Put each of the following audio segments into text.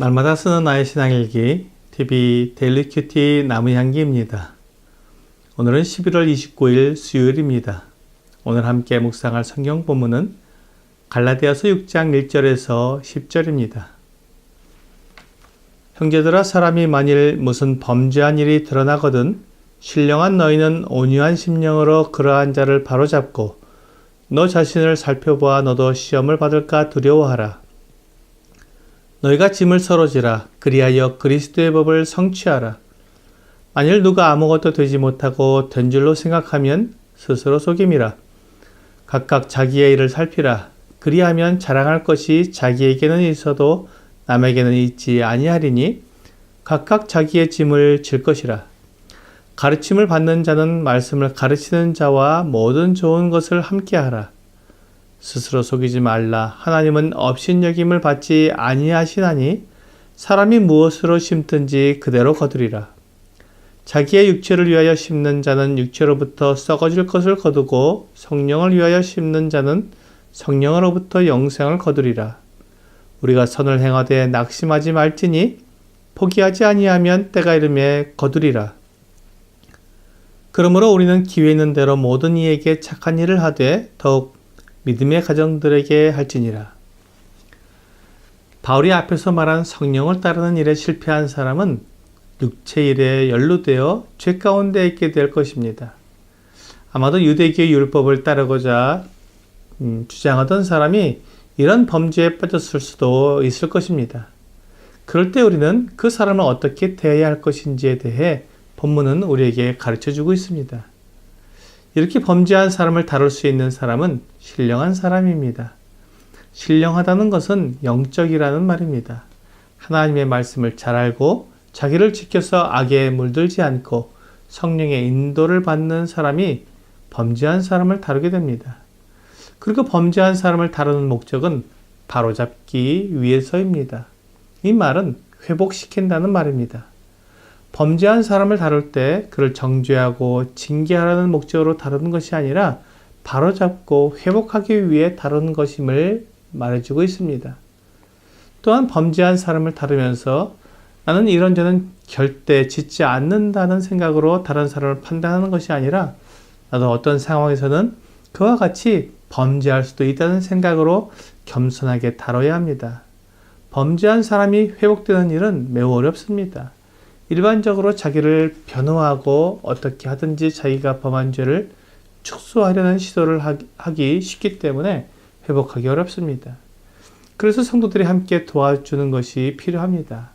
날마다 쓰는 나의 신앙일기 TV 데일리 큐티 나무향기입니다. 오늘은 11월 29일 수요일입니다. 오늘 함께 묵상할 성경 본문은 갈라디아서 6장 1절에서 10절입니다. 형제들아, 사람이 만일 무슨 범죄한 일이 드러나거든 신령한 너희는 온유한 심령으로 그러한 자를 바로잡고 너 자신을 살펴보아 너도 시험을 받을까 두려워하라. 너희가 짐을 서로 지라. 그리하여 그리스도의 법을 성취하라. 만일 누가 아무것도 되지 못하고 된 줄로 생각하면 스스로 속임이라. 각각 자기의 일을 살피라. 그리하면 자랑할 것이 자기에게는 있어도 남에게는 있지 아니하리니 각각 자기의 짐을 질 것이라. 가르침을 받는 자는 말씀을 가르치는 자와 모든 좋은 것을 함께하라. 스스로 속이지 말라. 하나님은 업신여김을 받지 아니하시나니 사람이 무엇으로 심든지 그대로 거두리라. 자기의 육체를 위하여 심는 자는 육체로부터 썩어질 것을 거두고 성령을 위하여 심는 자는 성령으로부터 영생을 거두리라. 우리가 선을 행하되 낙심하지 말지니 포기하지 아니하면 때가 이름에 거두리라. 그러므로 우리는 기회 있는 대로 모든 이에게 착한 일을 하되 더욱 믿음의 가정들에게 할지니라. 바울이 앞에서 말한 성령을 따르는 일에 실패한 사람은 육체 일에 연루되어 죄 가운데 있게 될 것입니다. 아마도 유대교의 율법을 따르고자 주장하던 사람이 이런 범죄에 빠졌을 수도 있을 것입니다. 그럴 때 우리는 그 사람을 어떻게 대해야 할 것인지에 대해 본문은 우리에게 가르쳐주고 있습니다. 이렇게 범죄한 사람을 다룰 수 있는 사람은 신령한 사람입니다. 신령하다는 것은 영적이라는 말입니다. 하나님의 말씀을 잘 알고 자기를 지켜서 악에 물들지 않고 성령의 인도를 받는 사람이 범죄한 사람을 다루게 됩니다. 그리고 범죄한 사람을 다루는 목적은 바로잡기 위해서입니다. 이 말은 회복시킨다는 말입니다. 범죄한 사람을 다룰 때 그를 정죄하고 징계하라는 목적으로 다루는 것이 아니라 바로잡고 회복하기 위해 다루는 것임을 말해주고 있습니다. 또한 범죄한 사람을 다루면서 나는 이런 죄는 절대 짓지 않는다는 생각으로 다른 사람을 판단하는 것이 아니라 나도 어떤 상황에서는 그와 같이 범죄할 수도 있다는 생각으로 겸손하게 다뤄야 합니다. 범죄한 사람이 회복되는 일은 매우 어렵습니다. 일반적으로 자기를 변호하고 어떻게 하든지 자기가 범한 죄를 축소하려는 시도를 하기 쉽기 때문에 회복하기 어렵습니다. 그래서 성도들이 함께 도와주는 것이 필요합니다.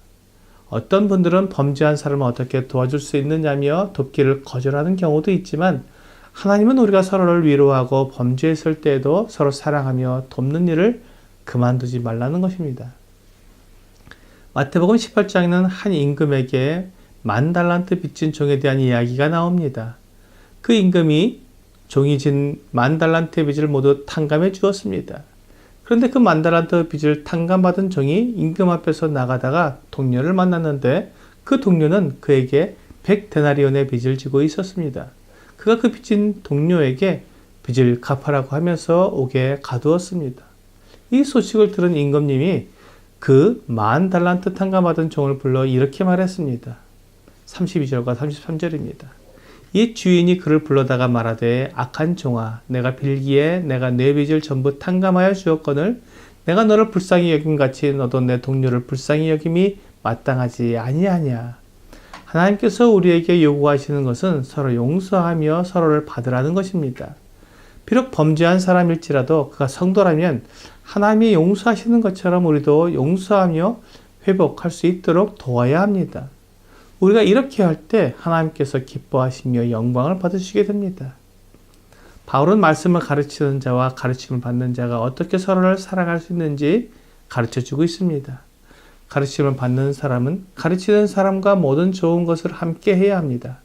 어떤 분들은 범죄한 사람을 어떻게 도와줄 수 있느냐며 돕기를 거절하는 경우도 있지만 하나님은 우리가 서로를 위로하고 범죄했을 때에도 서로 사랑하며 돕는 일을 그만두지 말라는 것입니다. 마태복음 18장에는 한 임금에게 10,000달란트 빚진 종에 대한 이야기가 나옵니다. 그 임금이 종이 진 10,000달란트의 빚을 모두 탕감해 주었습니다. 그런데 그 10,000달란트 빚을 탕감받은 종이 임금 앞에서 나가다가 동료를 만났는데 그 동료는 그에게 100데나리온의 빚을 지고 있었습니다. 그가 그 빚진 동료에게 빚을 갚아라고 하면서 옥에 가두었습니다. 이 소식을 들은 임금님이 그 10,000달란트 탕감받은 종을 불러 이렇게 말했습니다. 32절과 33절입니다. 이 주인이 그를 불러다가 말하되 악한 종아, 내가 빌기에 내가 내 빚을 전부 탕감하여 주었거늘 내가 너를 불쌍히 여김같이 너도 내 동료를 불쌍히 여김이 마땅하지 아니하냐. 하나님께서 우리에게 요구하시는 것은 서로 용서하며 서로를 받으라는 것입니다. 비록 범죄한 사람일지라도 그가 성도라면 하나님이 용서하시는 것처럼 우리도 용서하며 회복할 수 있도록 도와야 합니다. 우리가 이렇게 할 때 하나님께서 기뻐하시며 영광을 받으시게 됩니다. 바울은 말씀을 가르치는 자와 가르침을 받는 자가 어떻게 서로를 사랑할 수 있는지 가르쳐주고 있습니다. 가르침을 받는 사람은 가르치는 사람과 모든 좋은 것을 함께 해야 합니다.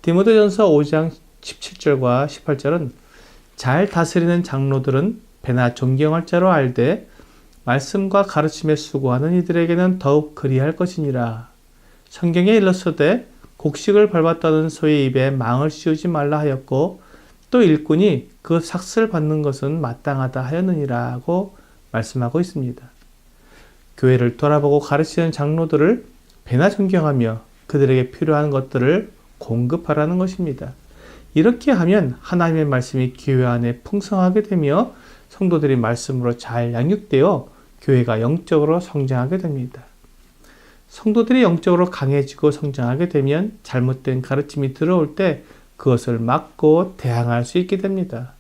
디모데전서 5장 17절과 18절은 잘 다스리는 장로들은 배나 존경할 자로 알되 말씀과 가르침에 수고하는 이들에게는 더욱 그리할 것이니라. 성경에 일렀으되 곡식을 밟았다는 소의 입에 망을 씌우지 말라 하였고 또 일꾼이 그 삭슬 받는 것은 마땅하다 하였느니라 고 말씀하고 있습니다. 교회를 돌아보고 가르치는 장로들을 배나 존경하며 그들에게 필요한 것들을 공급하라는 것입니다. 이렇게 하면 하나님의 말씀이 교회 안에 풍성하게 되며 성도들이 말씀으로 잘 양육되어 교회가 영적으로 성장하게 됩니다. 성도들이 영적으로 강해지고 성장하게 되면 잘못된 가르침이 들어올 때 그것을 막고 대항할 수 있게 됩니다.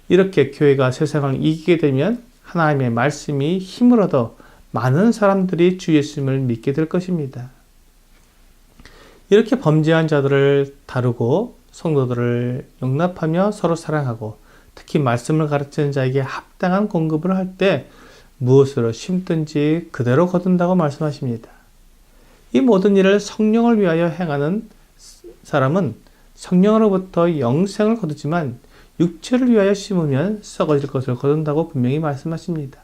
이렇게 교회가 세상을 이기게 되면 하나님의 말씀이 힘을 얻어 많은 사람들이 주 예수님을 믿게 될 것입니다. 이렇게 범죄한 자들을 다루고 성도들을 용납하며 서로 사랑하고 특히 말씀을 가르치는 자에게 합당한 공급을 할 때 무엇으로 심든지 그대로 거둔다고 말씀하십니다. 이 모든 일을 성령을 위하여 행하는 사람은 성령으로부터 영생을 거두지만 육체를 위하여 심으면 썩어질 것을 거둔다고 분명히 말씀하십니다.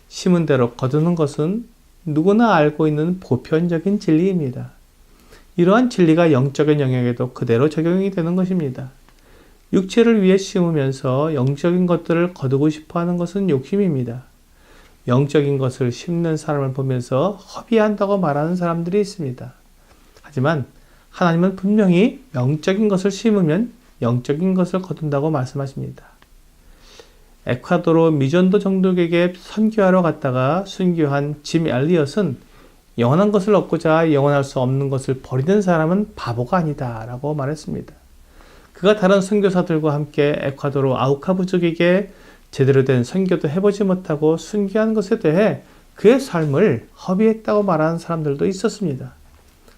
심은 대로 거두는 것은 누구나 알고 있는 보편적인 진리입니다. 이러한 진리가 영적인 영역에도 그대로 적용이 되는 것입니다. 육체를 위해 심으면서 영적인 것들을 거두고 싶어 하는 것은 욕심입니다. 영적인 것을 심는 사람을 보면서 허비한다고 말하는 사람들이 있습니다. 하지만 하나님은 분명히 영적인 것을 심으면 영적인 것을 거둔다고 말씀하십니다. 에콰도르 미전도 정독에게 선교하러 갔다가 순교한 짐 엘리엇은 영원한 것을 얻고자 영원할 수 없는 것을 버리는 사람은 바보가 아니다 라고 말했습니다. 그가 다른 선교사들과 함께 에콰도르 아우카 부족에게 제대로 된 선교도 해보지 못하고 순교한 것에 대해 그의 삶을 허비했다고 말하는 사람들도 있었습니다.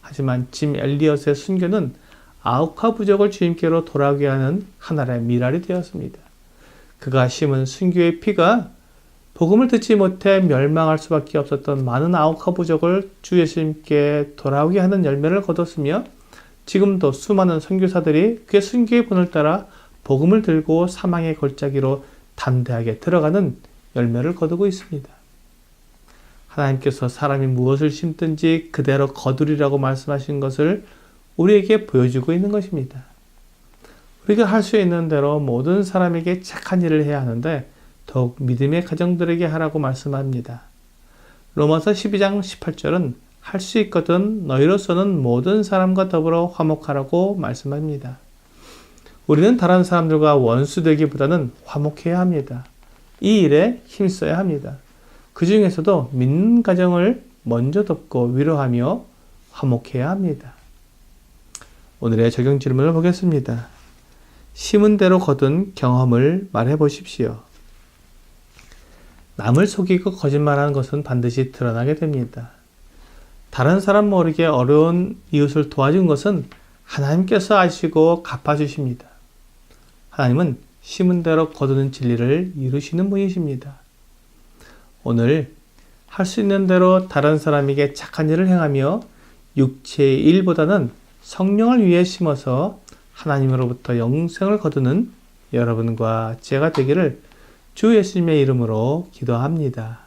하지만 짐 엘리엇의 순교는 아우카 부족을 주님께로 돌아오게 하는 하나의 미랄이 되었습니다. 그가 심은 순교의 피가 복음을 듣지 못해 멸망할 수밖에 없었던 많은 아우카 부족을 주 예수님께 돌아오게 하는 열매를 거뒀으며 지금도 수많은 선교사들이 그의 순교의 본을 따라 복음을 들고 사망의 골짜기로 담대하게 들어가는 열매를 거두고 있습니다. 하나님께서 사람이 무엇을 심든지 그대로 거두리라고 말씀하신 것을 우리에게 보여주고 있는 것입니다. 우리가 할 수 있는 대로 모든 사람에게 착한 일을 해야 하는데 더욱 믿음의 가정들에게 하라고 말씀합니다. 로마서 12장 18절은 할 수 있거든 너희로서는 모든 사람과 더불어 화목하라고 말씀합니다. 우리는 다른 사람들과 원수되기보다는 화목해야 합니다. 이 일에 힘써야 합니다. 그 중에서도 믿는 가정을 먼저 돕고 위로하며 화목해야 합니다. 오늘의 적용 질문을 보겠습니다. 심은 대로 거둔 경험을 말해 보십시오. 남을 속이고 거짓말하는 것은 반드시 드러나게 됩니다. 다른 사람 모르게 어려운 이웃을 도와준 것은 하나님께서 아시고 갚아주십니다. 하나님은 심은 대로 거두는 진리를 이루시는 분이십니다. 오늘 할 수 있는 대로 다른 사람에게 착한 일을 행하며 육체의 일보다는 성령을 위해 심어서 하나님으로부터 영생을 거두는 여러분과 제가 되기를 주 예수님의 이름으로 기도합니다.